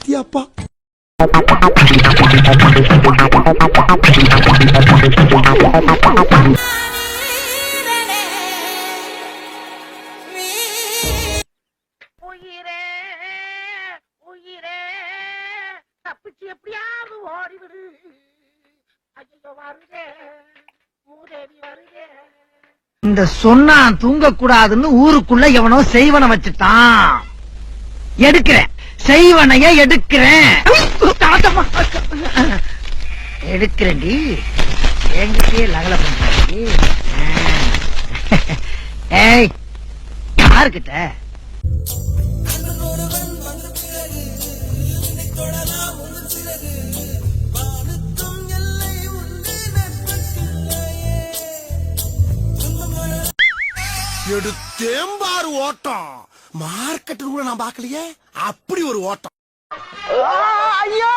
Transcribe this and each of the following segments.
பாத்தியாப்பா? உயிரே உயிரே தப்பிச்சு எப்படியாவது ஓடிவிடு. ஐயோ வருதே மூதேவி வருதே. இந்த சொன்னா தூங்க கூடாதுன்னு ஊருக்குள்ள எவனோ செய்வன வச்சுட்டான். எடுக்கிறேன், செய்வனைய எடுக்கிறேன். எடுக்கிறேன்டி, என்கிட்டயே லகல பண்றாடி. ஏய் யாருக்கிட்ட? எடுத்தேம்பாரு ஓட்டம். மார்க்கெட் கூட நான் பாக்கலையே, அப்படி ஒரு ஓட்டம். ஐயோ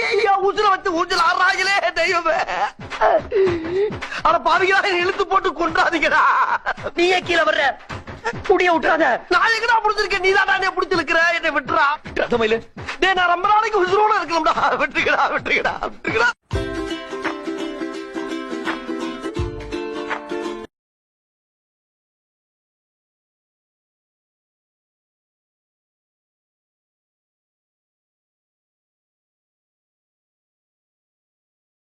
ஐயோ, ஊஞ்சல வச்சு ஊஞ்சல் ஆடுறாங்களே தெய்வமே. அட பாவிகளா, இழுத்து போட்டு கொண்டாதீங்கடா. நீயே கீழே வர்ற, முடிய விட்டுறாத. நான் எங்கடா புடிச்சிருக்கேன், நீதான் நானே புடிச்சிருக்கிற. என்னை விட்டுறா. நான் ரொம்ப நாளைக்கு உசுரோட இருக்கலாம்டா. விட்டுருக்கடா விட்டுருக்கடா விட்டுருக்கடா.